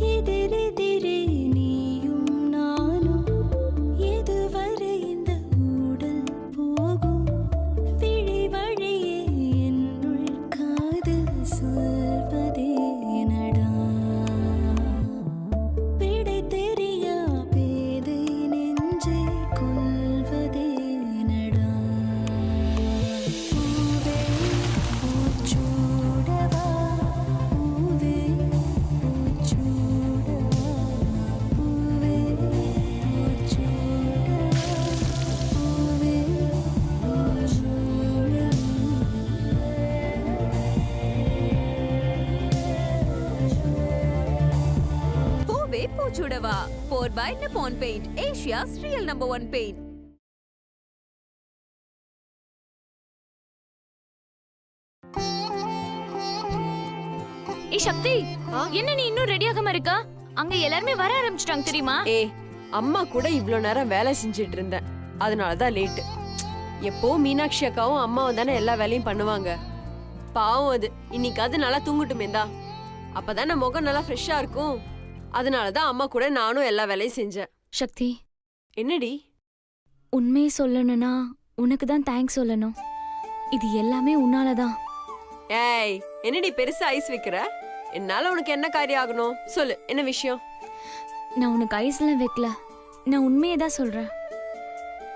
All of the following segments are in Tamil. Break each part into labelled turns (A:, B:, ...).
A: எதிரெதிரே நீயும் நானும் எதுவரை இந்த ஊடல் போகும் விழி வழியே என்னுள் காதல் சொல்வதே நடா விடை தெரியா பேதை நெஞ்சை கொள்வதே நடா பூவே பூச்சூடவா பூவே பூச்சூடவா பூவே பூச்சூடவா பூவே
B: பூவே பூச்சுடவா 4 by Nippon Paint, Asia's real #1 paint.
C: ஏய் சக்தி, என்ன நீ இன்னும் ரெடி ஆகாம இருக்க? அங்க எல்லாரும் வர ஆரம்பிச்சிட்டாங்க தெரியுமா?
D: அம்மா கூட இவ்ளோ நேரம் வேலை செஞ்சிட்டு இருந்தேன், அதனாலதான் லேட். எப்போ மீனாட்சி அக்காவும் அம்மாவும் தானே எல்லா வேலையும் பண்ணுவாங்க. பாவம் அது இன்னைக்கு அது நல்லா தூங்கட்டுமேந்தா, அப்பதானே முகம் நல்லா ஃப்ரெஷ்ஷா இருக்கும். அதனாலதான் அம்மா கூட நானும் எல்லா வேலையும் செஞ்சேன்.
C: சக்தி,
D: என்னடி?
C: உண்மையை சொல்லணும்னா உனக்கு தான் தேங்க்ஸ் சொல்லணும். இது எல்லாமே உன்னாலதான்.
D: ஏய், என்னடி பெருசா ஐஸ் வைக்கிற? என்னால உனக்கு என்ன காரியம் ஆகணும் சொல்லு, என்ன விஷயம்?
C: நான் உனக்கு ஐஸ்லாம் வைக்கல, நான் உண்மையை தான் சொல்றேன்.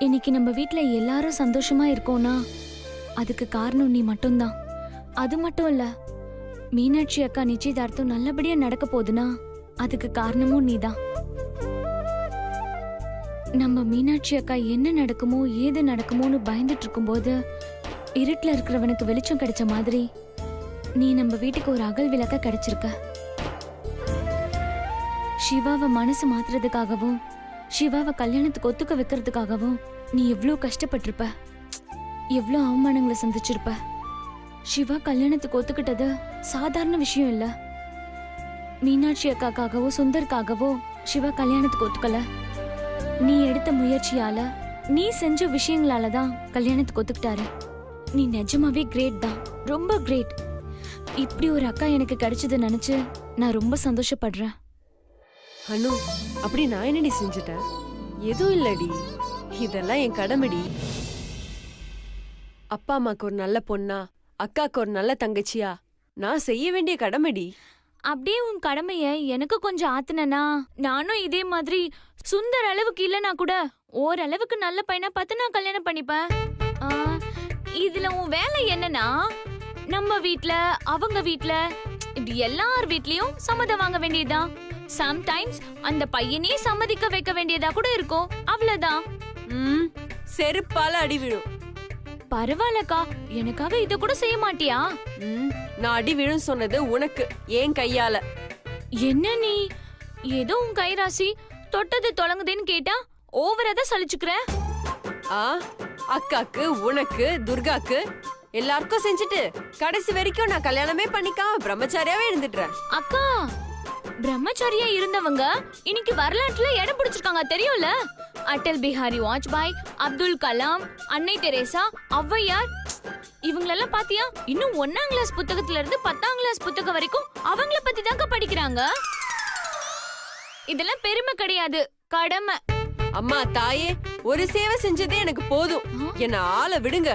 C: இன்னைக்கு நம்ம வீட்ல எல்லாரும் சந்தோஷமா இருக்கோம்னா அதுக்கு காரணம் நீ மட்டும்தான். அது மட்டும் இல்ல, மீனாட்சி அக்கா நிச்சயதார்த்தம் நல்லபடியா நடக்க போகுதுன்னா அதுக்கு காரணமும் நீதான். நம்ம மீனாட்சி அக்கா என்ன நடக்குமோ ஏது நடக்குமோன்னு பயந்துட்டு இருக்கும்போது இருட்டுல இருக்கிறவனுக்கு வெளிச்சம் கிடைச்ச மாதிரி நீ நம்ம வீட்டுக்கு ஒரு அகல் விளக்க கிடைச்சிருக்க. சிவாவை மனசு மாத்துறதுக்காகவும் சிவாவை கல்யாணத்துக்கு ஒத்துக்க வைக்கிறதுக்காகவும் நீ எவ்வளோ கஷ்டப்பட்டிருப்ப, எவ்வளோ அவமானங்களை சந்திச்சிருப்ப. சிவா கல்யாணத்துக்கு ஒத்துக்கிட்டது சாதாரண விஷயம் இல்ல. மீனாட்சி அக்காக்காகவோ சுந்தருக்காகவோ சிவா கல்யாணத்துக்கு ஒத்துக்கல. நீ எடுத்த முயற்சியால நீ செஞ்ச விஷயங்களால தான் கல்யாணத்துக்கு ஒத்துக்கிட்டாரு. நீ நிஜமாவே கிரேட் தான், ரொம்ப கிரேட். இப்படி ஒரு அக்கா எனக்கு கிடைச்சது நினைச்சு நான் ரொம்ப சந்தோஷப்படுறேன்.
D: அனு, அப்படி நான் என்னடி செஞ்சுட்டேன்? எதுவும் இல்லடி, இதெல்லாம் என் கடமைடி. அப்பா அம்மாக்கு ஒரு நல்ல பொண்ணா, அக்காக்கு ஒரு நல்ல தங்கச்சியா நான் செய்ய வேண்டிய கடமைடி.
C: அப்படியே உன் கடமைய எனக்கு கொஞ்சம் ஆத்துனா நானும் இதே மாதிரி சுந்தர் அளவுக்கு இல்லனா கூட ஓரளவுக்கு நல்ல பையனா பார்த்து நான் கல்யாணம் பண்ணிப்பேன். இதுல உன் வேலை என்னன்னா நம்ம வீட்ல அவங்க வீட்ல இப்படி எல்லார் வீட்லயும் சம்மதம் வாங்க வேண்டியதுதான். சம்டைம்ஸ் அந்த பையனே சம்மதிக்க வைக்க வேண்டியதா கூட இருக்கும், அவ்வளவுதான்.
D: செருப்பால அடி விழும்.
C: பரவாயில்லக்கா, எனக்காக இத கூட செய்ய மாட்டியா?
D: நான் அடி விழும் சொன்னது உனக்கு, ஏன் கையால.
C: என்ன நீ ஏதோ உன் கைராசி தொட்டது தொலங்குதுன்னு கேட்டா ஓவரா தான் சலிச்சுக்கிற.
D: அக்காக்கு உனக்கு துர்காக்கு எல்லாருக்கும் செஞ்சுட்டு கடைசி வரைக்கும் நான் கல்யாணமே பண்ணிக்காம பிரம்மச்சாரியாவே இருந்துட்டேன்.
C: அக்கா, பிரம்மச்சாரியா இருந்தவங்க இன்னைக்கு வரலாற்றுல இடம் பிடிச்சிருக்காங்க தெரியும்ல. அடல் பிஹாரி வாஜ்பாய், அப்துல் கலாம், அன்னை தெரேசா, ஔவையார், இவங்களெல்லாம் பாத்தியா? இன்னும் 1ஆம் கிளாஸ் புத்தகத்துல இருந்து 10ஆம் கிளாஸ் புத்தகம் வரைக்கும் அவங்கள பத்தி தாங்க படிக்கிறாங்க. இதெல்லாம் பெருமை கிடையாது, கடமை.
D: அம்மா தாயே, ஒரு சேவை செஞ்சதே எனக்கு போதும், என்ன ஆள விடுங்க.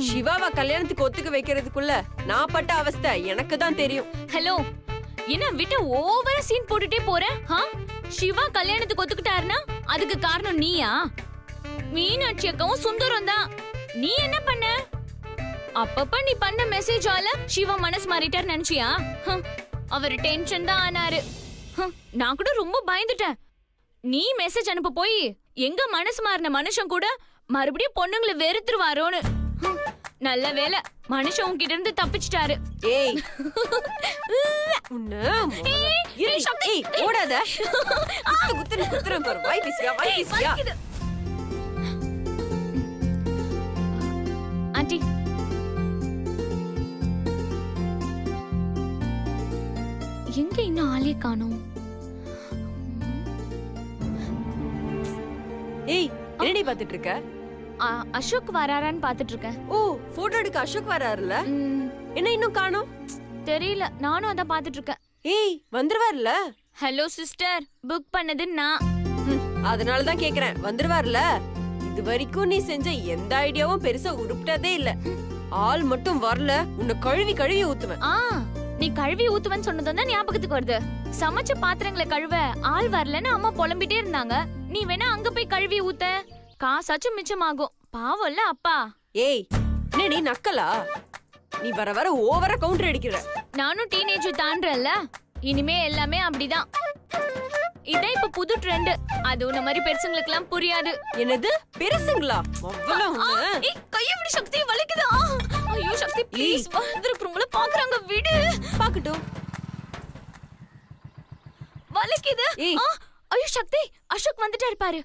D: சிவாவா கல்யாணத்துக்கு ஒத்துக்க வைக்கிறதுக்குள்ள நான் பட்ட அவஸ்தை எனக்கு தான் தெரியும்.
C: ஹலோ, என்ன விட்டு ஓவரா சீன் போட்டுட்டே போற? சிவா கல்யாணத்துக்கு ஒத்துக்கிட்டாருன்னா அதுக்கு காரணம் நீயா? மீனாட்சி அக்காவும் சுந்தரம் தான். நீ என்ன பண்ண? அப்பப்ப நீ பண்ண மெசேஜால சிவா மனசு மாறிட்டார் நினைச்சியா? அவர் டென்ஷன் தான் ஆனாரு. நான் கூட ரொம்ப பயந்துட்டேன். நீ மெசேஜ் அனுப்ப போய் எங்க மனசு மாறின மனுஷன் கூட மறுபடியும் பொண்ணுங்களை வெறுத்துருவாரோன்னு. நல்ல வேலை, மனுஷன் உன்கிட்ட இருந்து தப்பிச்சிட்டாரு.
D: ஏய், ஓடாத. குத்துறேன் பாரு. வாய் பேசியா, வாய் பேசியா.
C: ஆண்டி, எங்க இன்னும் ஆளே காணோம்?
D: ஏய், என்னடி பாத்துட்டு இருக்க?
C: அசோக் வராரான்னு பாத்துட்டு இருக்கேன்.
D: ஓ, போட்டோ எடுக்க அசோக் வராருல? என்ன இன்னும் காணோம்?
C: தெரியல, நானும் அதான் பாத்துட்டு இருக்கேன்.
D: ஏய், வந்துருவார்ல?
C: ஹலோ சிஸ்டர், புக் பண்ணது நான்.
D: அதனால தான் கேக்குறேன், வந்துருவார்ல? இது வரைக்கும் நீ செஞ்ச எந்த ஐடியாவும் பெருசா உருப்பிட்டதே இல்ல. ஆள் மட்டும் வரல, உன்னை கழுவி கழுவி ஊத்துவேன்.
C: ஆ, நீ கழுவி ஊத்துவன்னு சொன்னதும் தான் ஞாபகத்துக்கு வருது. சமைச்ச பாத்திரங்களை கழுவ ஆள் வரலன்னு அம்மா புலம்பிட்டே இருந்தாங்க. நீ வேணா அங்க போய் கழுவி ஊத்த, காசாச்சும் மிச்சமாகும். பாவம்ல அப்பா.
D: ஏய், என்ன நீ நக்கலா? நீ வர வர ஓவரா கவுண்டர் அடிக்கிற.
C: நானும் டீனேஜ் தாண்டறேன்ல, இனிமே எல்லாமே அப்படிதான். இதான் இப்ப புது ட்ரெண்ட். அது உன்ன மாதிரி பெருசுங்களுக்குலாம் புரியாது.
D: என்னது பெருசுங்களா? அவ்வளவு உன்னை.
C: ஏய், கைய விடு சக்தி, வலிக்குதா? ஐயோ சக்தி ப்ளீஸ், வந்துருக்குறவங்கள பாக்குறாங்க, விடு.
D: பாக்கட்டும்.
C: வலிக்குது.
D: ஏய்.
C: ஐயோ சக்தி, அசோக் வந்துட்டாரு பாரு.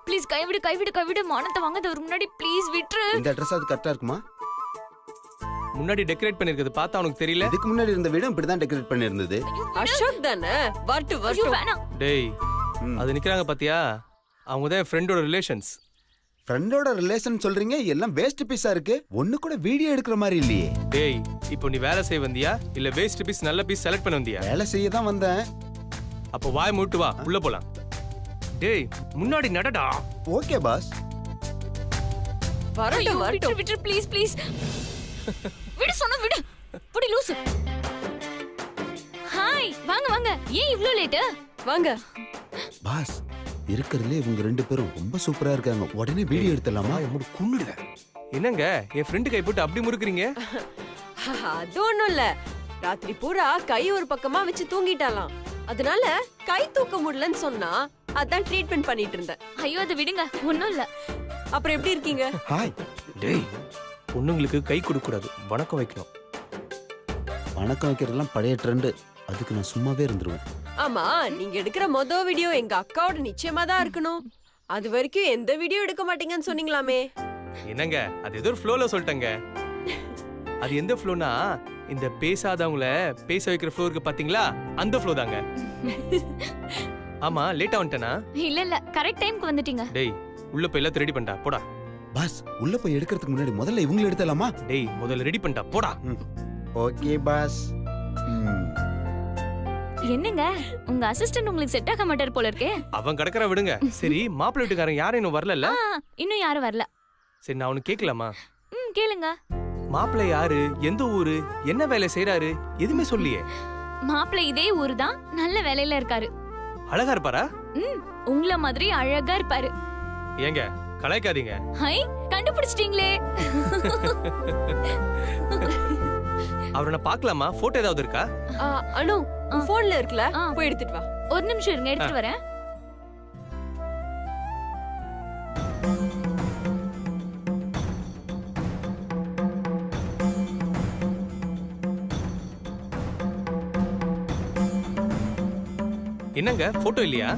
C: ப்ளீஸ் கைவிடு கைவிடு கைவிடு, மானத்தை வாங்காத ஒரு முன்னாடி ப்ளீஸ் விட்டுரு.
E: இந்த அட்ரஸ் அது கரெக்டா இருக்குமா?
F: முன்னாடி டெக்கரேட் பண்ணிருக்கிறது பார்த்தா உனக்கு தெரியல?
E: இதுக்கு முன்னாடி இருந்த வீடும் இப்படிதான் டெக்கரேட் பண்ணிருந்தது.
D: அசோக் தானே? வரட்டு
C: ஐயோ
D: வரட்டு.
C: வேணாம்.
F: டேய்,
E: ம்.
F: அது நிக்கிறாங்க பாத்தியா? அவங்க தான் என் ஃப்ரெண்டோட ரிலேஷன்ஸ்.
E: ஃப்ரெண்டோட ரிலேஷன் சொல்றீங்க, எல்லாம் வேஸ்ட் பீஸா இருக்கு. ஒண்ணு கூட வீடியோ எடுக்கிற மாதிரி இல்லையே.
F: டேய், இப்போ நீ வேலை செய்ய வந்தியா இல்ல வேஸ்ட் பீஸ் நல்ல பீஸ் செலக்ட் பண்ண வந்தியா?
E: வேலை செய்ய தான் வந்தேன்.
F: அப்போ வாய் மூட்டு வா, உள்ள போலாம். டேய், முன்னாடி நடடா.
E: Okay pass.
D: வரட்டு
C: ஐயோ,
D: வரட்டு.
C: விட்டுரு விட்டுரு ப்ளீஸ் ப்ளீஸ். விடு சொன்னா விடு. புடி லூசு. ஹாய், வாங்க வாங்க. ஏன் இவ்ளோ லேட்?
D: வாங்க.
E: பாஸ், இருக்கிறதுல இவங்க ரெண்டு பேரும் ரொம்ப சூப்பரா இருக்காங்க. உடனே வீடியோ எடுத்துடலாமா?
F: குண்ணுடுவேன். என்னங்க என் ஃப்ரெண்டு கை போட்டு அப்படி முறுக்குறீங்க?
D: அது ஒண்ணும் இல்ல. ராத்திரி பூரா கை ஒரு பக்கமா வச்சு தூங்கிட்டாலாம். அதனால கை தூக்க முடியலன்னு சொன்னா அதான் ட்ரீட்மெண்ட் பண்ணிட்டு இருந்தேன்.
C: ஐயோ அதை விடுங்க, ஒண்ணும் இல்ல.
D: அப்புறம் எப்படி இருக்கீங்க?
E: ஹாய்.
F: டேய், பொண்ணுங்களுக்கு கை கொடுக்க கூடாது, வணக்கம் வைக்கணும்.
E: வணக்கம் வைக்கிறதெல்லாம் பழைய ட்ரெண்ட். அதுக்கு நான் சும்மாவே இருந்துருவேன்.
D: ஆமா, நீங்க எடுக்கிற வீடியோ எங்க அக்காவோட நிச்சயமா தான் இருக்கணும். அது வரைக்கும் எந்த வீடியோ எடுக்க மாட்டீங்கன்னு சொன்னீங்களாமே.
F: என்னங்க, அது ஏதோ ஒரு ஃப்ளோல சொல்லிட்டேங்க. அது எந்த ஃப்ளோனா, இந்த பேசாதவங்கள பேச வைக்கிற ஃப்ளோ இருக்கு பாத்தீங்களா, அந்த ஃப்ளோ தாங்க. ஆமா, லேட்டா வந்துட்டேனா?
C: இல்ல இல்ல, கரெக்ட் டைம்க்கு வந்துட்டீங்க.
F: டேய், உள்ள போய் எல்லாம் ரெடி பண்ணிட்டா போடா.
E: பாஸ், உள்ள போய் எடுக்கிறதுக்கு முன்னாடி முதல்ல இவங்களை எடுத்துடலாமா?
F: டேய், முதல்ல ரெடி பண்ணிட்டா போடா.
E: Okay boss.
C: என்னங்க, உங்க அசிஸ்டன்ட் உங்களுக்கு செட் ஆக மாட்டார் போல இருக்கே.
F: அவன் கிடக்குற விடுங்க. சரி, மாப்பிள்ளை வீட்டுக்காரன் யாரும் இன்னும் வரல?
C: இன்னும் யாரும் வரல.
F: சரி, நான் அவனுக்கு கேட்கலாமா?
C: கேளுங்க.
F: மாப்பிள்ளை யாரு, எந்த ஊரு, என்ன வேலை செய்யறாரு, எதுவுமே சொல்லியே.
C: மாப்பிள்ளை இதே ஊரு தான், நல்ல வேலையில இருக்காரு.
F: அழகா இருப்பாரா?
C: உங்கள மாதிரி அழகா இருப்பாரு.
F: ஏங்க கலாய்க்காதீங்க.
C: ஹை, கண்டுபிடிச்சிட்டீங்களே.
F: அவரை நான் பார்க்கலாமா? போட்டோ ஏதாவது இருக்கா?
D: அனு, போன்ல இருக்குல,
C: ஆ.
D: போய் எடுத்துட்டு வா.
C: ஒரு நிமிஷம் இருங்க, எடுத்துட்டு வரேன்.
F: என்னங்க போட்டோ இல்லையா?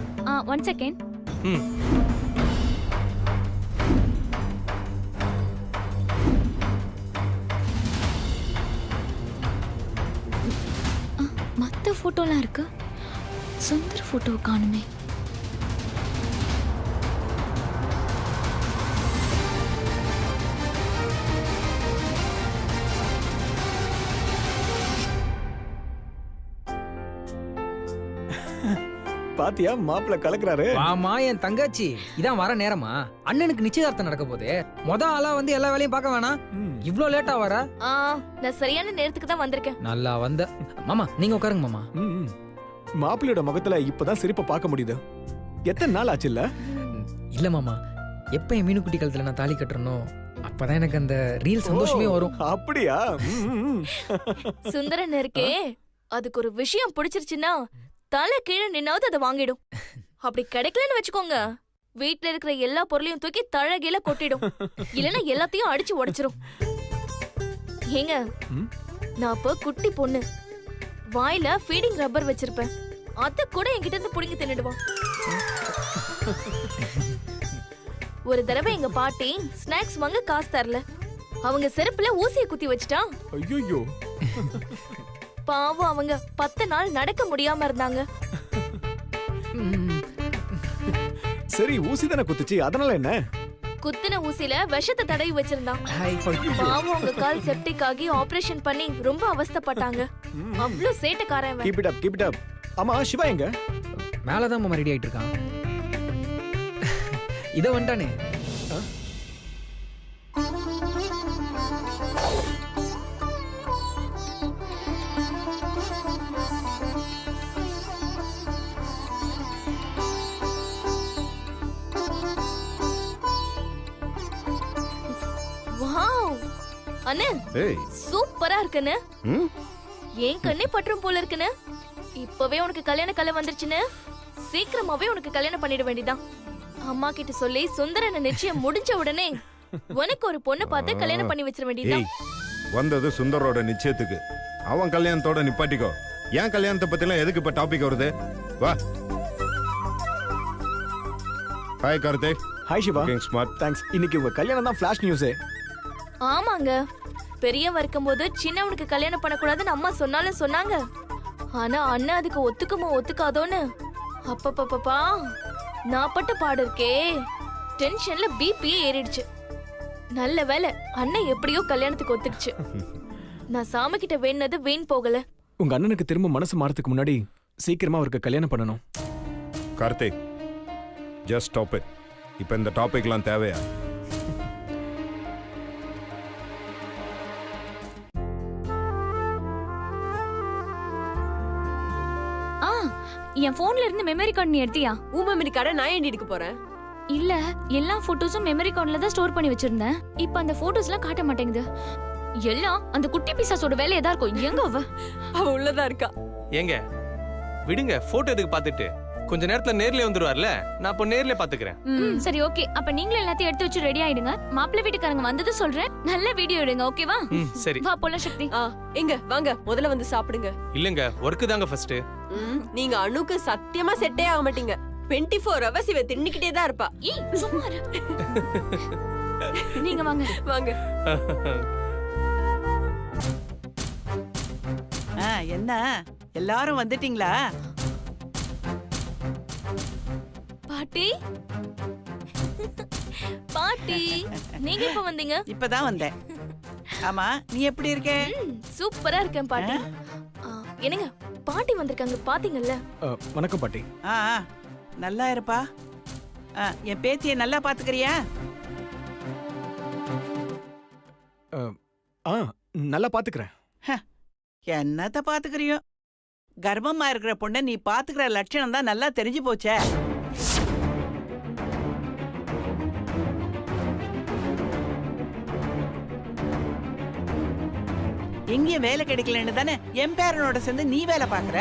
C: 1 செகண்ட்.
F: ம்.
C: மத்த போட்டோலாம் இருக்கு, சுந்தர் போட்டோ காணுமே.
G: பாத்தியா, மாப்பிள்ள கலக்குறாரு.
H: ஆமா, என் தங்கச்சி இதான் வர நேரமா? அண்ணனுக்கு நிச்சயதார்த்தம் நடக்க போகுது. ஆளா வந்து எல்லா வேலையும் பார்க்க வேணாம். இவ்ளோ லேட்டா வர?
C: நான் சரியான நேரத்துக்கு தான் வந்திருக்கேன்.
H: நல்லா வந்த. மாமா நீங்க உட்காருங்க மாமா.
G: மாப்பிள்ளையோட முகத்துல இப்பதான் சிரிப்பை பார்க்க முடியுது. எத்தனை நாள் ஆச்சு இல்ல?
H: இல்ல மாமா, எப்ப என் மீனுக்குட்டி கழுத்துல நான் தாலி கட்டுறனோ அப்பதான் எனக்கு அந்த ரீல் சந்தோஷமே வரும்.
G: அப்படியா?
I: சுந்தரன் இருக்கே, அதுக்கு ஒரு விஷயம் பிடிச்சிருச்சுன்னா தலை கீழே நின்னாவது அதை வாங்கிடும். அப்படி கிடைக்கலன்னு வச்சுக்கோங்க, வீட்ல இருக்கிற எல்லா பொருளையும் தூக்கி தழகையில கொட்டிடும். இல்லைன்னா எல்லாத்தையும் அடிச்சு உடைச்சிரும். ஏங்க, நான் அப்ப குட்டி பொண்ணு, வாயில ஃபீடிங் ரப்பர் வச்சிருப்பேன். அத கூட என்கிட்ட இருந்து புடிங்கி தின்னுடுவான். ஒரு தடவை எங்க பாட்டி ஸ்நாக்ஸ் வாங்க காசு தரல. அவங்க செருப்புல ஊசியை குத்தி வச்சுட்டா.
G: ஐயோ,
I: பாவம், அவங்க 10 நாள் நடக்க முடியாம இருந்தாங்க.
G: சரி, ஊசி தானே குத்துச்சு, அதனால என்ன?
I: குத்துன ஊசியில விஷத்தை தடவி வச்சிருந்தான். பாவம் உங்க கால் செப்டிக் ஆகி ஆபரேஷன் பண்ணி ரொம்ப அவஸ்தைப்பட்டாங்க. அவ்ளோ சேட்டக்காரன்.
G: Keep it up keep it up. ஆமா சிவா எங்க?
H: மேலதான் மாமா ரெடி ஆயிட்டு இருக்கான். இத வந்துட்டானே.
I: வாவ் அண்ணே,
E: ஏய்
I: சூப்பரா இருக்குன்னு.
E: ம்
I: ஏன் கண்ணே பற்றும் போல இருக்குன்னு. இப்பவே உனக்கு கல்யாண கலை வந்துருச்சுன்னு சீக்கிரமாவே உனக்கு கல்யாணம் பண்ணிட வேண்டியதான். அம்மா கிட்ட சொல்லி சுந்தரன நிச்சயம் முடிஞ்ச உடனே உனக்கு ஒரு பொண்ணு பார்த்து கல்யாணம் பண்ணி வச்சிட வேண்டியதான்.
J: ஏய் வந்தது சுந்தரோட நிச்சயத்துக்கு. அவன் கல்யாணத்தோட நிப்பாட்டிக்கோ. ஏன் கல்யாணத்தை பத்திலாம் எதுக்கு இப்ப டாபிக் வருது? வா. Hi Karthik.
G: Hi Siva.
J: Smart.
G: Thanks. இன்னைக்கு உங்க கல்யாணம் தான் ஃபிளாஷ் நியூஸே.
I: ஆமாங்க, பெரியவன் இருக்கும்போது சின்னவனுக்கு கல்யாணம் பண்ணக்கூடாதுன்னு அம்மா சொன்னாலும் சொன்னாங்க. ஆனா அண்ணன் அதுக்கு ஒத்துக்குமோ ஒத்துக்காதோன்னு அப்பப்பப்பா நான் பட்ட பாடு இருக்கே. டென்ஷன்ல பிபி ஏறிடுச்சு. நல்ல வேளை அண்ணன் எப்படியோ கல்யாணத்துக்கு ஒத்துக்குச்சு. நான் சாமி கிட்ட வேணுனது வீண் போகல.
G: உங்க அண்ணனுக்கு திரும்ப மனசு மாறதுக்கு முன்னாடி சீக்கிரமா அவருக்கு கல்யாணம் பண்ணணும்.
J: Karthik just stop it. இப்போ இந்த டாபிக்லாம் தேவையா?
C: ஆ, என் போன்ல இருந்து மெமரி கார்டு நீ எடுத்தியா?
D: ஊமமினி கடை நான் ஏண்டி எடுக்க போறேன்?
C: இல்ல, எல்லா போட்டோஸும் மெமரி கார்டுல தான் ஸ்டோர் பண்ணி வச்சிருந்தேன். இப்ப அந்த போட்டோஸ்லாம் காட்ட மாட்டேங்குது. எல்லாம் அந்த குட்டி பிசாசோட வேலையா தான் இருக்கும். எங்க அவ?
D: அவ உள்ளதா இருக்கா.
F: ஏங்க விடுங்க, போட்டோ எதுக்கு பார்த்துட்டு கொஞ்ச நேரத்துல நேர்ல வந்துருவார்ல, நான் அப்ப நேர்ல பாத்துக்கிறேன்.
C: சரி ஓகே, அப்ப நீங்களும் எல்லாத்தையும் எடுத்து வச்சு ரெடி ஆயிடுங்க. மாப்பிள்ளை வீட்டுக்காரங்க வந்தது சொல்றேன், நல்ல வீடியோ எடுங்க. ஓகேவா?
F: சரி.
C: வா போலாம் சக்தி.
D: எங்க வாங்க முதல்ல வந்து சாப்பிடுங்க.
F: இல்லங்க, ஒர்க்கு தாங்க ஃபர்ஸ்ட்.
D: நீங்க அணுக்கு சத்தியமா செட்டே ஆக மாட்டீங்க. 24 hours இவ தின்னுக்கிட்டே தான் இருப்பா.
C: சும்மா இரு. நீங்க வாங்க
D: வாங்க.
K: என்ன எல்லாரும் வந்துட்டீங்களா?
I: பாட்டி பாட்டி, நீங்க எப்ப வந்தீங்க?
K: இப்பதான் வந்தேன். ஆமா, நீ எப்படி இருக்க?
I: சூப்பரா இருக்கேன் பாட்டி. என்னங்க பாட்டி வந்திருக்காங்க பாத்தீங்கல்ல?
G: வணக்கம் பாட்டி.
K: ஆ நல்லா இருப்பா. என் பேத்திய நல்லா பாத்துக்கறியா?
G: நல்லா பாத்துக்கிறேன்.
K: என்னத்த பாத்துக்கறியோ? கர்ப்பமா இருக்கிற பொண்ணை நீ பாத்துக்கிற லட்சணம் தான் நல்லா தெரிஞ்சு போச்சே. எங்கேயும் வேலை கிடைக்கலன்னு தானே என் பேரனோட சேர்ந்து நீ வேலை பாக்குற.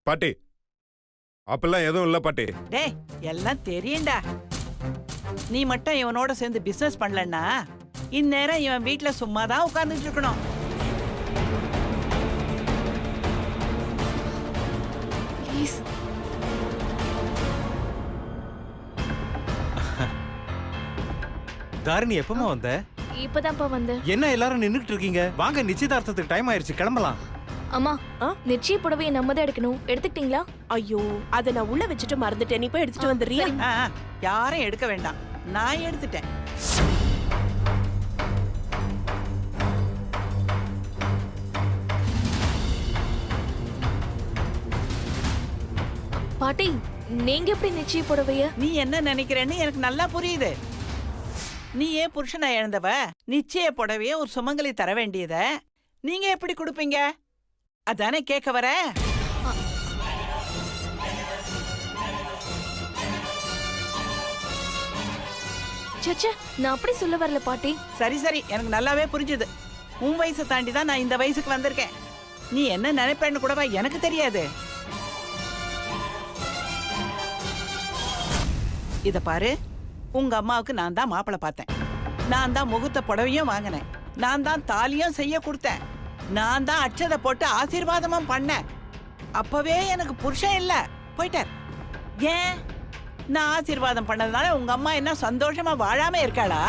J: பாட்டி அப்பெல்லாம் எதுவும் இல்ல பாட்டி.
K: டேய் எல்லாம் தெரியும்டா. நீ மட்டும் இவனோட சேர்ந்து பிசினஸ் பண்ணலன்னா இந்நேரம் இவன் வீட்டுல சும்மா தான் உட்கார்ந்துட்டு இருக்கணும்.
L: தாரிணி எப்பமா வந்த?
I: இப்பதான்ப்பா வந்தேன்.
L: என்ன எல்லாரும் நின்னுட்டு இருக்கீங்க? வாங்க, நிச்சயதார்த்தத்துக்கு டைம் ஆயிருச்சு, கிளம்பலாம்.
I: அம்மா, நிச்சய புடவையை நம்ம தான் எடுக்கணும். எடுத்துக்கிட்டீங்களா?
M: ஐயோ, அத நான் உள்ள வச்சுட்டு மறந்துட்டேன். நீ போய் எடுத்துட்டு வந்துறியா?
K: யாரும் எடுக்க வேண்டாம், நான் எடுத்துட்டேன்.
I: பாட்டி, நீங்க எப்படி நிச்சய புடவைய?
K: நீ என்ன நினைக்கிறேன்னு எனக்கு நல்லா புரியுது. நீ ஏன் புருஷனை இழந்தவ நிச்சய புடவைய ஒரு சுமங்கலி தர வேண்டியத நீங்க எப்படி கொடுப்பீங்க? அதானே கேட்க வர.
I: சச்சா, நான் அப்படி சொல்ல வரல பாட்டி.
K: சரி சரி, எனக்கு நல்லாவே புரிஞ்சுது. உன் வயசை தாண்டி தான் நான் இந்த வயசுக்கு வந்திருக்கேன். நீ என்ன நினைப்பேன்னு கூடவா எனக்கு தெரியாது. இத பாரு, உங்க அம்மாவுக்கு நான் தான் மாப்பிள்ளை பார்த்தேன். நான் தான் முகூர்த்த புடவையும் வாங்கினேன். நான் தான் தாலியும் செய்ய கொடுத்தேன். நான் தான் அட்சதை போட்டு ஆசீர்வாதமும் பண்ணேன். அப்பவே எனக்கு புருஷன் இல்ல, போயிட்டார். ஏன் நான் ஆசீர்வாதம் பண்ணதுனால உங்க அம்மா என்ன சந்தோஷமா வாழாம இருக்காளா?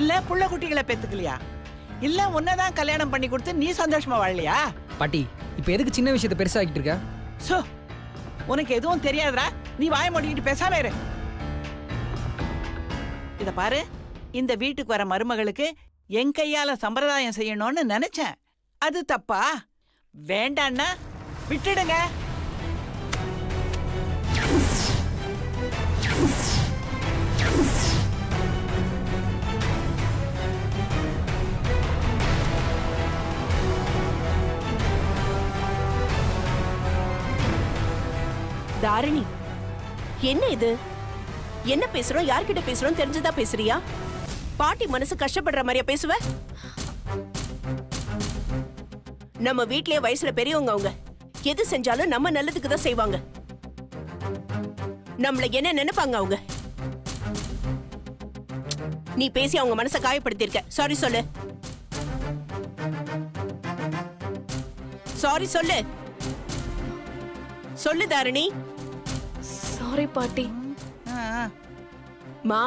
K: இல்ல புள்ள குட்டிகளை பெத்துக்கலையா? இல்ல உன்னதான் கல்யாணம் பண்ணி கொடுத்து நீ சந்தோஷமா வாழலையா?
H: பாட்டி இப்ப எதுக்கு சின்ன விஷயத்தை பெருசாக்கிட்டு இருக்க?
K: சோ உனக்கு எதுவும் தெரியாதுடா. நீ வாய மூடிக்கிட்டு பேசாம இரு. இத பாரு, இந்த வீட்டுக்கு வர மருமகளுக்கு என் கையால சம்பிரதாயம் செய்யணும்னு நினைச்சேன். அது தப்பா? வேண்டான்னா விட்டுடுங்க.
M: தாரிணி, என்ன இது? என்ன பேசுறோம், யார்கிட்ட பேசுறோம் தெரிஞ்சுதா பேசுறியா? பாட்டி மனசு கஷ்டப்படுற மாதிரியா பேசுவ? நம்ம வீட்லயே வயசுல பெரியவங்க அவங்க. எது செஞ்சாலும் நம்ம நல்லதுக்கு தான் செய்வாங்க. நம்மள என்ன நினைப்பாங்க அவங்க? நீ பேசி அவங்க மனசை காயப்படுத்திருக்க. சாரி சொல்லு. சாரி சொல்லு. சொல்லு தாரிணி.
I: சாரி பாட்டி.
M: மா,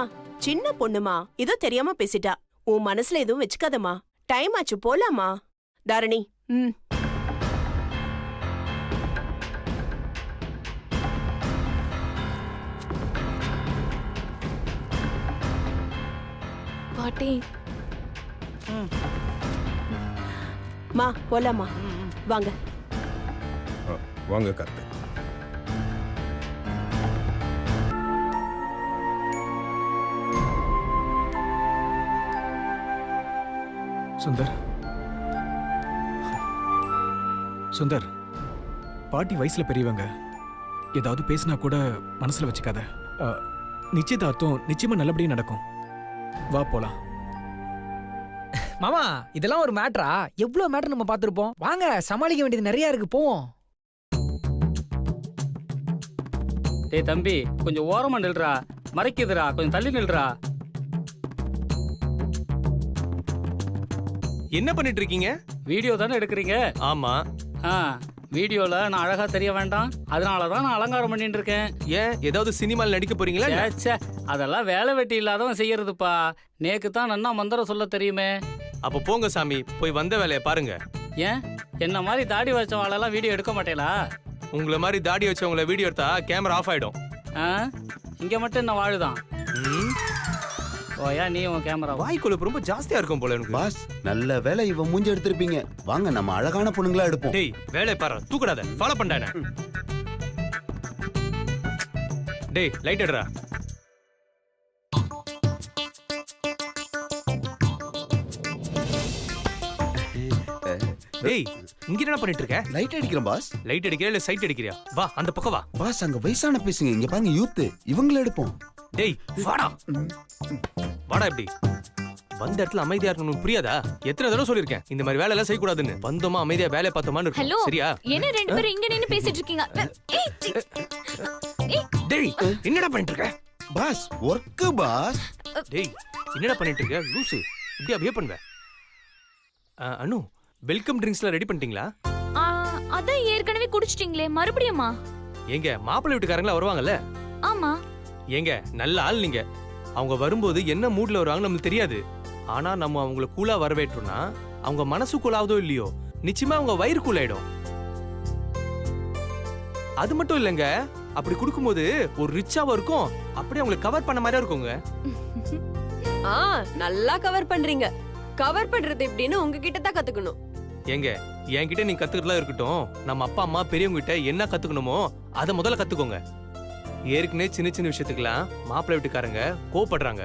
M: சின்ன பொண்ணுமா, ஏதோ தெரியாம பேசிட்டா. உன் மனசுல எதுவும் வச்சுக்காதம்மா. டைம் ஆச்சு, போலாமா? தாரிணி,
I: பாட்டி.
M: மா போலாமா? வாங்க.
J: வாங்க கார்த்திக்.
G: சுந்தர், சுந்தர், பாட்டி வயசுல பெரியவங்க. ஏதாவது பேசினா கூட மனசுல வச்சுக்காத. நிச்சயதார்த்தம் நிச்சயமா நல்லபடியா நடக்கும். வா போலாம்.
H: மாமா இதெல்லாம் ஒரு மேட்டரா? எவ்வளவு மேட்டர் நம்ம பார்த்திருப்போம். வாங்க, சமாளிக்க வேண்டியது நிறைய இருக்கு, போவோம்.
N: டேய் தம்பி, கொஞ்சம் ஓரமா நில்றா. மறைக்குதுடா, கொஞ்சம் தள்ளி நில்றா.
F: என்ன பண்ணிட்டு இருக்கீங்க?
N: வீடியோ தானே எடுக்கிறீங்க?
F: ஆமா.
N: வீடியோல நான் அழகா தெரிய வேண்டாம், அதனாலதான் நான் அலங்காரம் பண்ணிட்டு இருக்கேன்.
F: ஏன், ஏதாவது சினிமால நடிக்க போறீங்களா?
N: ச்சே, அதெல்லாம் வேலை வெட்டி இல்லாதவன் செய்யறதுப்பா. நேக்கு தான் நன்னா மந்திரம் சொல்ல தெரியுமே.
F: அப்ப போங்க சாமி, போய் வந்த வேலையை பாருங்க.
N: ஏன், என்ன மாதிரி தாடி வச்சவாளெல்லாம் வீடியோ எடுக்க மாட்டேலா?
F: உங்களை மாதிரி தாடி வச்சவங்கள வீடியோ எடுத்தா கேமரா ஆஃப் ஆயிடும்.
N: இங்க மட்டும் என்ன வாழுதான்? ஓயா, நீ உன் கேமரா
F: வாய்க்குள்ள ரொம்ப ஜாஸ்தியா இருக்கும் போல எனக்கு.
E: பாஸ், நல்ல வேலை இவன் மூஞ்சி எடுத்திருப்பீங்க. வாங்க, நம்ம அழகான பொண்ணுங்களா எடுப்போம்.
F: டேய், வேலை பாரு, தூக்குடாத. ஃபாலோ பண்ணானே. டேய், லைட் எடுடா. டேய், இங்க என்ன பண்ணிட்டு இருக்க?
E: லைட் அடிக்கிறேன் பாஸ்.
F: லைட் அடிக்கிறியா இல்ல சைட் அடிக்கிறியா? வா, அந்த பக்கம் வா.
E: பாஸ், அங்க வயசான பேசுங்க. இங்க பாருங்க, யூத். இவங்கள எடுப்போம்.
F: டேய், வாடா. வாடா. இப்படி வந்த இடத்துல அமைதியா இருக்கணும், புரியாதா? எத்தனை தடவை சொல்லிருக்கேன் இந்த மாதிரி வேலை எல்லாம் செய்யக்கூடாதுன்னு. வந்தோமா அமைதியா வேலையை பார்த்தோமான்னு
C: ஹலோ,
F: இருக்கும், சரியா?
C: என்ன ரெண்டு பேரும் இங்க நின்னு பேசிட்டு இருக்கீங்க?
F: டேய், என்னடா பண்ணிட்டு இருக்க?
E: Boss, work boss.
F: டேய், என்னடா பண்ணிட்டு இருக்க லூசு? இப்படி அப்படியே பண்ணுவ. அனு, வெல்கம் ட்ரிங்க்ஸ்ல ரெடி பண்ணிட்டீங்களா?
C: அதான் ஏற்கனவே குடிச்சிட்டீங்களே, மறுபடியுமா?
F: ஏங்க, மாப்பிள்ளை வீட்டுக்காரங்களா வருவாங்கல்ல?
C: ஆமா.
F: ஏங்க, நல்ல ஆள் நீங்க. அவங்க வரும்போது என்ன மூட்ல வருவாங்க நமக்கு தெரியாது. ஆனா நம்ம அவங்கள கூலா வரவேற்றோம்னா அவங்க மனசு கூலாவதோ இல்லையோ, நிச்சயமா அவங்க வயிறு கூலாயிடும். அது மட்டும் இல்லைங்க, அப்படி கொடுக்கும்போது ஒரு ரிச்சாவும் இருக்கும், அப்படியே அவங்களை கவர் பண்ண மாதிரியா இருக்குங்க.
D: நல்லா கவர் பண்றீங்க. கவர் பண்றது எப்படின்னு உங்ககிட்ட தான் கத்துக்கணும்.
F: ஏங்க, என்கிட்ட நீங்க கத்துக்கிறதா இருக்கட்டும், நம்ம அப்பா அம்மா பெரியவங்க கிட்ட என்ன கத்துக்கணுமோ அதை முதல்ல கத்துக்கோங்க. ஏற்கனவே சின்ன சின்ன விஷயத்துக்கெல்லாம் மாப்பிள்ளை வீட்டுக்காரங்க கோவப்படுறாங்க.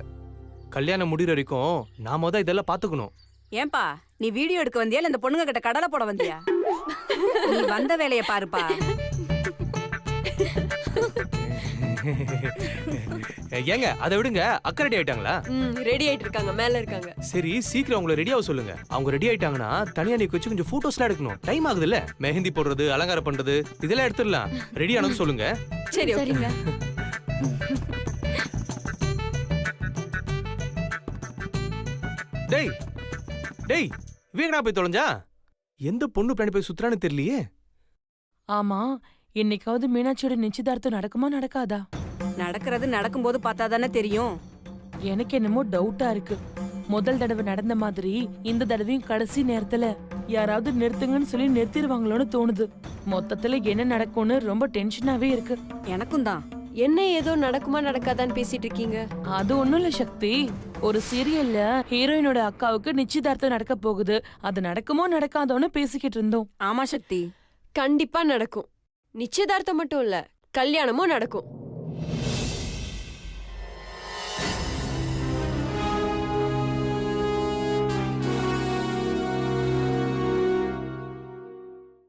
F: கல்யாணம் முடிகிற வரைக்கும் நாம தான் இதெல்லாம் பாத்துக்கணும்.
B: ஏன்பா, நீ வீடியோ எடுக்க வந்தியா இல்ல இந்த பொண்ணுங்க கிட்ட கடலை போட வந்தியா? நீ வந்த வேலைய பாருப்பா.
F: ஏங்க, அதை விடுங்க. அக்கா ரெடி ஆயிட்டாங்களா?
D: ரெடி ஆயிட்டு இருக்காங்க, மேல இருக்காங்க.
F: சரி, சீக்கிரம் அவங்கள ரெடி ஆக சொல்லுங்க. அவங்க ரெடி ஆயிட்டாங்கன்னா தனியா நீ வச்சு கொஞ்சம் போட்டோஸ்லாம் எடுக்கணும். டைம் ஆகுது இல்ல? மெஹந்தி போடுறது, அலங்காரம் பண்றது, இதெல்லாம் எடுத்துடலாம். ரெடி ஆனது சொல்லுங்க.
D: சரி,
C: சரிங்க.
F: டேய் டேய், வீங்கடா போய் தொலைஞ்சா? எந்த பொண்ணு பிளான் போய் சுத்துறான்னு தெரியலையே.
M: ஆமா, இன்னைக்காவது மீனாட்சியோட நிச்சயதார்த்தம் நடக்குமா நடக்காதா?
B: நடக்கிறது நடக்கும்போது பார்த்தா தானே தெரியும்.
M: எனக்கு என்னமோ டவுட்டா இருக்கு.
O: முதல் தடவை நடந்த மாதிரி இந்த தடவையும் கடைசி நேரத்துல யாராவது நிறுத்துங்கன்னு சொல்லி நிறுத்திடுவாங்களோன்னு தோணுது. மொத்தத்துல என்ன நடக்கும்னு ரொம்ப டென்ஷனாவே இருக்கு.
D: எனக்கும் தான். என்ன ஏதோ நடக்குமா நடக்காதான்னு பேசிட்டு இருக்கீங்க?
O: அது ஒண்ணும் இல்ல சக்தி. ஒரு சீரியல்ல ஹீரோயினோட அக்காவுக்கு நிச்சயதார்த்தம் நடக்க போகுது. அது நடக்குமோ நடக்காதோன்னு பேசிக்கிட்டு இருந்தோம்.
M: ஆமா சக்தி,
D: கண்டிப்பா நடக்கும். நிச்சயதார்த்தம் மட்டும் இல்ல, கல்யாணமும் நடக்கும்.